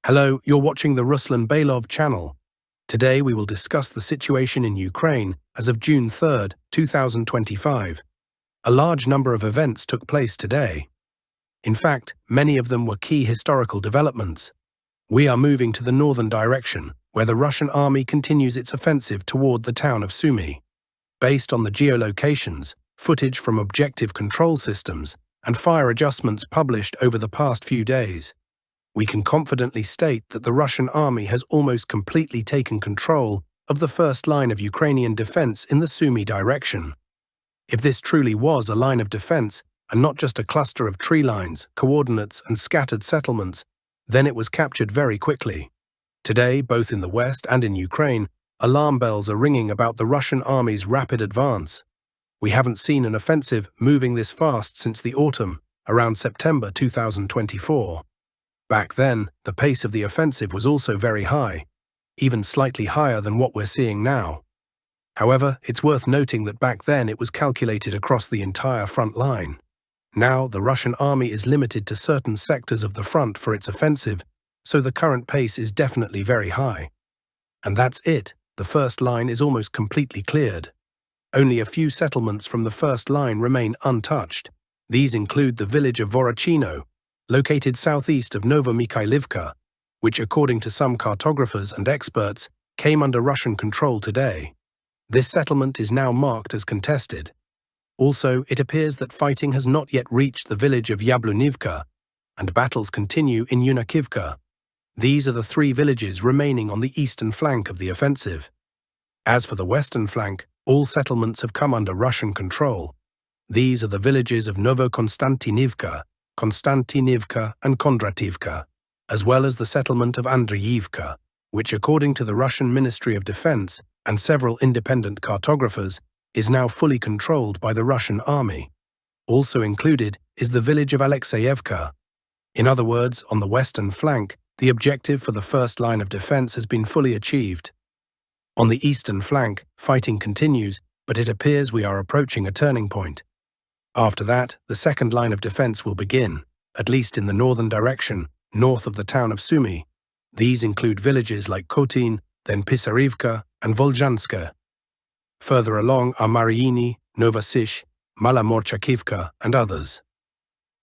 Hello, you're watching the Ruslan Belov channel. Today we will discuss the situation in Ukraine as of June 3, 2025. A large number of events took place today. In fact, many of them were key historical developments. We are moving to the northern direction, where the Russian army continues its offensive toward the town of Sumy. Based on the geolocations, footage from objective control systems, and fire adjustments published over the past few days, we can confidently state that the Russian army has almost completely taken control of the first line of Ukrainian defense in the Sumy direction. If this truly was a line of defense, and not just a cluster of tree lines, coordinates, and scattered settlements, then it was captured very quickly. Today, both in the West and in Ukraine, alarm bells are ringing about the Russian army's rapid advance. We haven't seen an offensive moving this fast since the autumn, around September 2024. Back then, the pace of the offensive was also very high, even slightly higher than what we're seeing now. However, it's worth noting that back then it was calculated across the entire front line. Now, the Russian army is limited to certain sectors of the front for its offensive, so the current pace is definitely very high. And that's it, the first line is almost completely cleared. Only a few settlements from the first line remain untouched. These include the village of Vorochino, located southeast of Novomikhailivka, which according to some cartographers and experts came under Russian control today. This settlement is now marked as contested. Also, it appears that fighting has not yet reached the village of Yablunivka, and battles continue in Yunakivka. These are the three villages remaining on the eastern flank of the offensive. As for the western flank, all settlements have come under Russian control. These are the villages of Novokonstantinovka, Konstantinovka and Kondrativka, as well as the settlement of Andreyivka, which according to the Russian Ministry of Defense and several independent cartographers is now fully controlled by the Russian army. Also included is the village of Alexeyevka. In other words, on the western flank, the objective for the first line of defense has been fully achieved. On the eastern flank, fighting continues, but it appears we are approaching a turning point. After that, the second line of defense will begin, at least in the northern direction, north of the town of Sumy. These include villages like Kotin, then Pisarivka and Volzhanska. Further along are Mariini, Novosish, Malomorchakivka and others.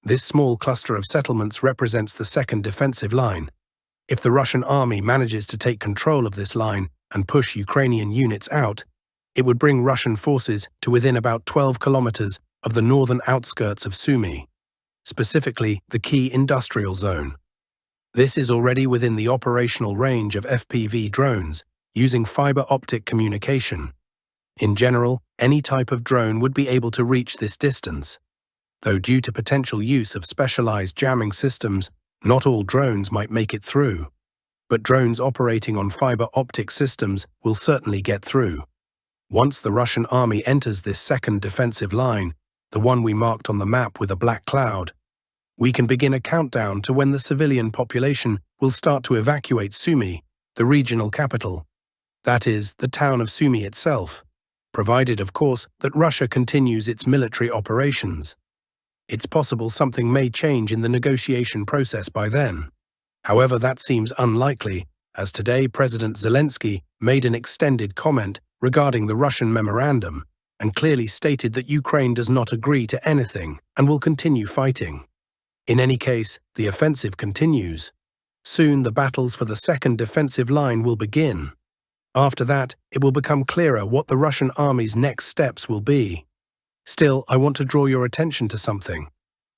This small cluster of settlements represents the second defensive line. If the Russian army manages to take control of this line and push Ukrainian units out, it would bring Russian forces to within about 12 kilometers of the northern outskirts of Sumy, specifically the key industrial zone. This is already within the operational range of FPV drones, using fiber optic communication. In general, any type of drone would be able to reach this distance. Though due to potential use of specialized jamming systems, not all drones might make it through. But drones operating on fiber optic systems will certainly get through. Once the Russian army enters this second defensive line, the one we marked on the map with a black cloud, we can begin a countdown to when the civilian population will start to evacuate Sumy, the regional capital. That is, the town of Sumy itself, provided, of course, that Russia continues its military operations. It's possible something may change in the negotiation process by then. However, that seems unlikely, as today President Zelensky made an extended comment regarding the Russian memorandum, and clearly stated that Ukraine does not agree to anything and will continue fighting. In any case, the offensive continues. Soon the battles for the second defensive line will begin. After that, it will become clearer what the Russian army's next steps will be. Still, I want to draw your attention to something.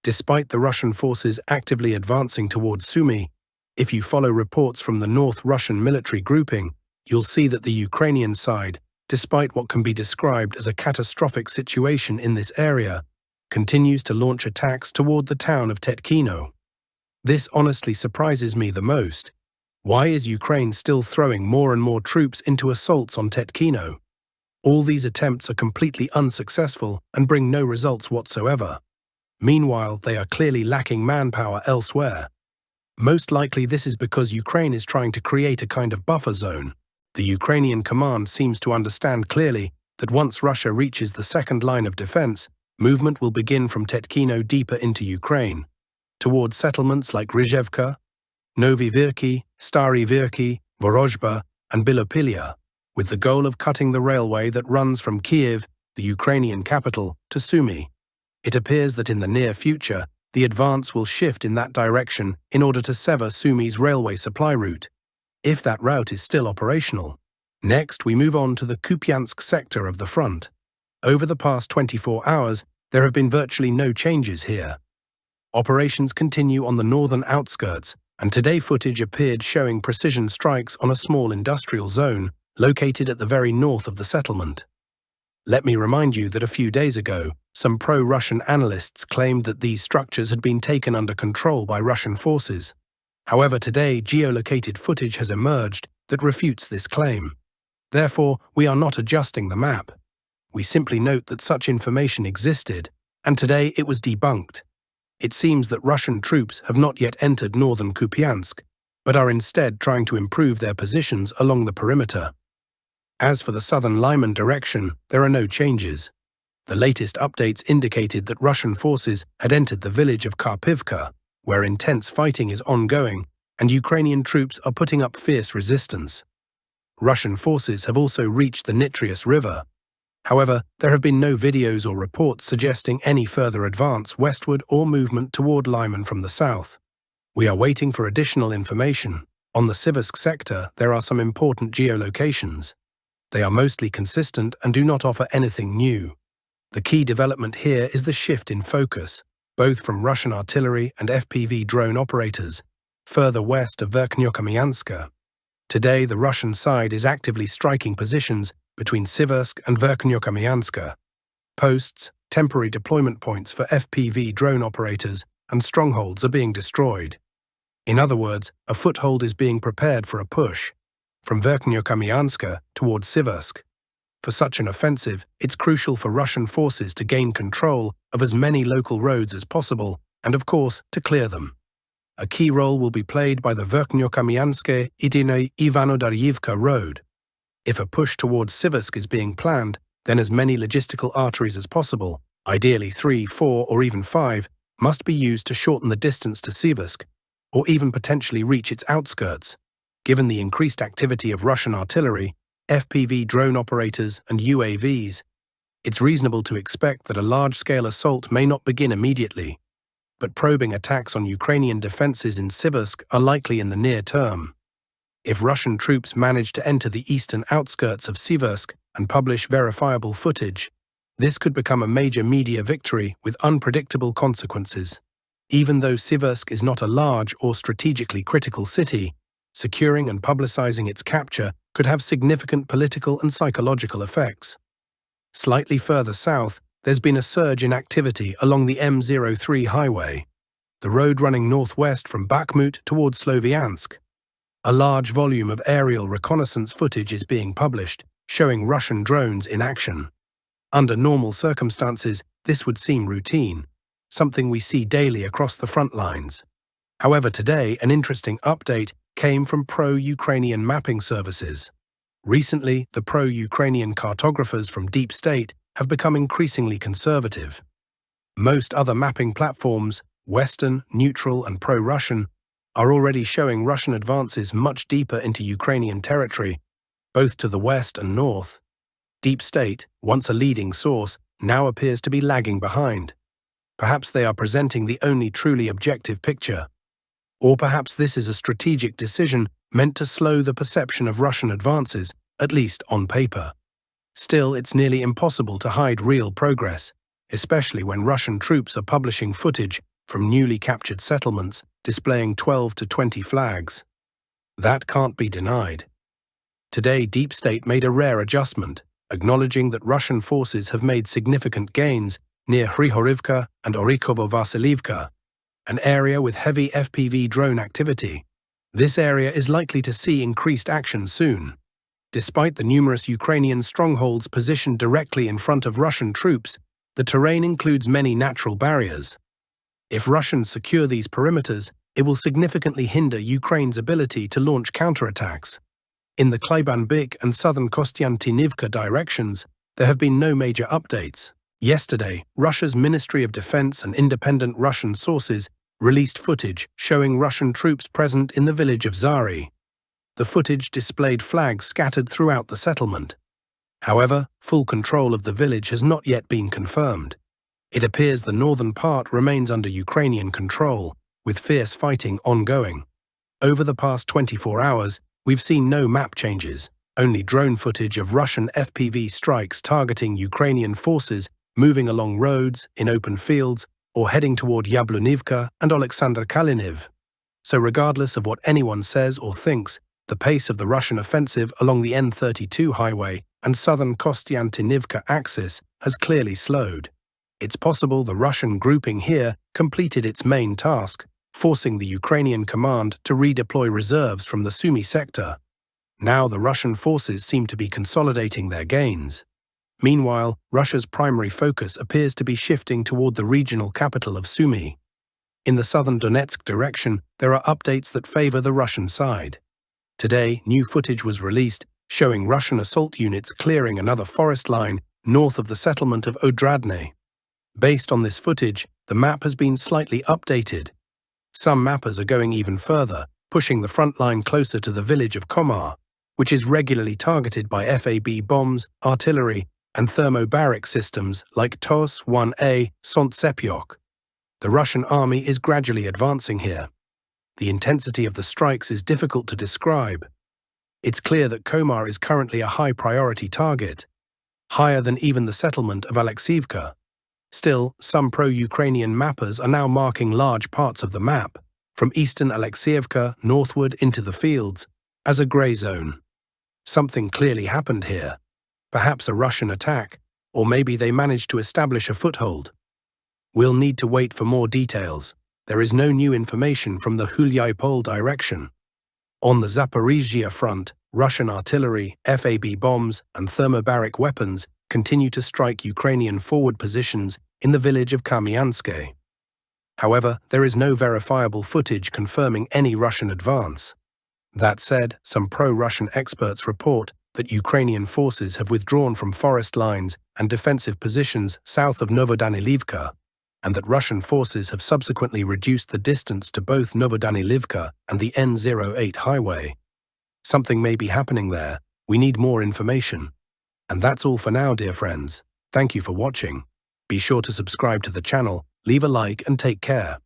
Despite the Russian forces actively advancing towards Sumy, if you follow reports from the North Russian military grouping, you'll see that the Ukrainian side, despite what can be described as a catastrophic situation in this area, continues to launch attacks toward the town of Tetkino. This honestly surprises me the most. Why is Ukraine still throwing more and more troops into assaults on Tetkino? All these attempts are completely unsuccessful and bring no results whatsoever. Meanwhile, they are clearly lacking manpower elsewhere. Most likely this is because Ukraine is trying to create a kind of buffer zone. The Ukrainian command seems to understand clearly that once Russia reaches the second line of defense, movement will begin from Tetkino deeper into Ukraine, towards settlements like Rizhevka, Novi Virki, Stary Virki, Vorozhba, and Bilopilia, with the goal of cutting the railway that runs from Kiev, the Ukrainian capital, to Sumy. It appears that in the near future, the advance will shift in that direction in order to sever Sumy's railway supply route, if that route is still operational. Next, we move on to the Kupansk sector of the front. Over the past 24 hours, there have been virtually no changes here. Operations continue on the northern outskirts, and today footage appeared showing precision strikes on a small industrial zone located at the very north of the settlement. Let me remind you that a few days ago, some pro-Russian analysts claimed that these structures had been taken under control by Russian forces. However, today geolocated footage has emerged that refutes this claim. Therefore, we are not adjusting the map. We simply note that such information existed, and today it was debunked. It seems that Russian troops have not yet entered northern Kupiansk, but are instead trying to improve their positions along the perimeter. As for the southern Lyman direction, there are no changes. The latest updates indicated that Russian forces had entered the village of Karpivka, where intense fighting is ongoing, and Ukrainian troops are putting up fierce resistance. Russian forces have also reached the Nitrius River. However, there have been no videos or reports suggesting any further advance westward or movement toward Lyman from the south. We are waiting for additional information. On the Civik sector, there are some important geolocations. They are mostly consistent and do not offer anything new. The key development here is the shift in focus, both from Russian artillery and FPV drone operators, further west of Verkhnyokamyanska. Today, the Russian side is actively striking positions between Siversk and Verkhnyokamyanska. Posts, temporary deployment points for FPV drone operators, and strongholds are being destroyed. In other words, a foothold is being prepared for a push from Verkhnyokamyanska towards Siversk. For such an offensive, it's crucial for Russian forces to gain control of as many local roads as possible and, of course, to clear them. A key role will be played by the Verkhnyokamyanske-Idino-Ivanodaryivka road. If a push towards Siversk is being planned, then as many logistical arteries as possible, ideally 3, 4, or even 5, must be used to shorten the distance to Siversk, or even potentially reach its outskirts. Given the increased activity of Russian artillery, FPV drone operators, and UAVs, it's reasonable to expect that a large-scale assault may not begin immediately, but probing attacks on Ukrainian defenses in Siversk are likely in the near term. If Russian troops manage to enter the eastern outskirts of Siversk and publish verifiable footage, this could become a major media victory with unpredictable consequences. Even though Siversk is not a large or strategically critical city, securing and publicizing its capture could have significant political and psychological effects. Slightly further south, there's been a surge in activity along the M03 highway, the road running northwest from Bakhmut towards Sloviansk. A large volume of aerial reconnaissance footage is being published, showing Russian drones in action. Under normal circumstances, this would seem routine, something we see daily across the front lines. However, today, an interesting update came from pro-Ukrainian mapping services. Recently, the pro-Ukrainian cartographers from Deep State have become increasingly conservative. Most other mapping platforms, Western, neutral, and pro-Russian, are already showing Russian advances much deeper into Ukrainian territory, both to the west and north. Deep State, once a leading source, now appears to be lagging behind. Perhaps they are presenting the only truly objective picture. Or perhaps this is a strategic decision meant to slow the perception of Russian advances, at least on paper. Still, it's nearly impossible to hide real progress, especially when Russian troops are publishing footage from newly captured settlements displaying 12 to 20 flags. That can't be denied. Today, Deep State made a rare adjustment, acknowledging that Russian forces have made significant gains near Hrihorivka and Orikovo-Vasilivka, an area with heavy FPV drone activity. This area is likely to see increased action soon. Despite the numerous Ukrainian strongholds positioned directly in front of Russian troops, the terrain includes many natural barriers. If Russians secure these perimeters, it will significantly hinder Ukraine's ability to launch counterattacks. In the Klebanbik and southern Konstantinovka directions, there have been no major updates. Yesterday, Russia's Ministry of Defense and independent Russian sources released footage showing Russian troops present in the village of Zari. The footage displayed flags scattered throughout the settlement. However, full control of the village has not yet been confirmed. It appears the northern part remains under Ukrainian control, with fierce fighting ongoing. Over the past 24 hours, we've seen no map changes, only drone footage of Russian FPV strikes targeting Ukrainian forces moving along roads, in open fields, or heading toward Yablunivka and Oleksandr Kaliniv. So regardless of what anyone says or thinks, the pace of the Russian offensive along the N32 highway and southern Konstantinovka axis has clearly slowed. It's possible the Russian grouping here completed its main task, forcing the Ukrainian command to redeploy reserves from the Sumy sector. Now the Russian forces seem to be consolidating their gains. Meanwhile, Russia's primary focus appears to be shifting toward the regional capital of Sumy. In the southern Donetsk direction, there are updates that favor the Russian side. Today, new footage was released showing Russian assault units clearing another forest line north of the settlement of Odradne. Based on this footage, the map has been slightly updated. Some mappers are going even further, pushing the front line closer to the village of Komar, which is regularly targeted by FAB bombs, artillery, and thermobaric systems like TOS-1A Sontsepyok. The Russian army is gradually advancing here. The intensity of the strikes is difficult to describe. It's clear that Komar is currently a high-priority target, higher than even the settlement of Alexievka. Still, some pro-Ukrainian mappers are now marking large parts of the map, from eastern Alexievka northward into the fields, as a grey zone. Something clearly happened here. Perhaps a Russian attack, or maybe they managed to establish a foothold. We'll need to wait for more details. There is no new information from the Hulyapol direction. On the Zaporizhia front, Russian artillery, FAB bombs, and thermobaric weapons continue to strike Ukrainian forward positions in the village of Kamyanske. However, there is no verifiable footage confirming any Russian advance. That said, some pro-Russian experts report that Ukrainian forces have withdrawn from forest lines and defensive positions south of Novodanilivka, and that Russian forces have subsequently reduced the distance to both Novodanilivka and the N08 highway. Something may be happening there. We need more information. And that's all for now, dear friends. Thank you for watching. Be sure to subscribe to the channel, leave a like, and take care.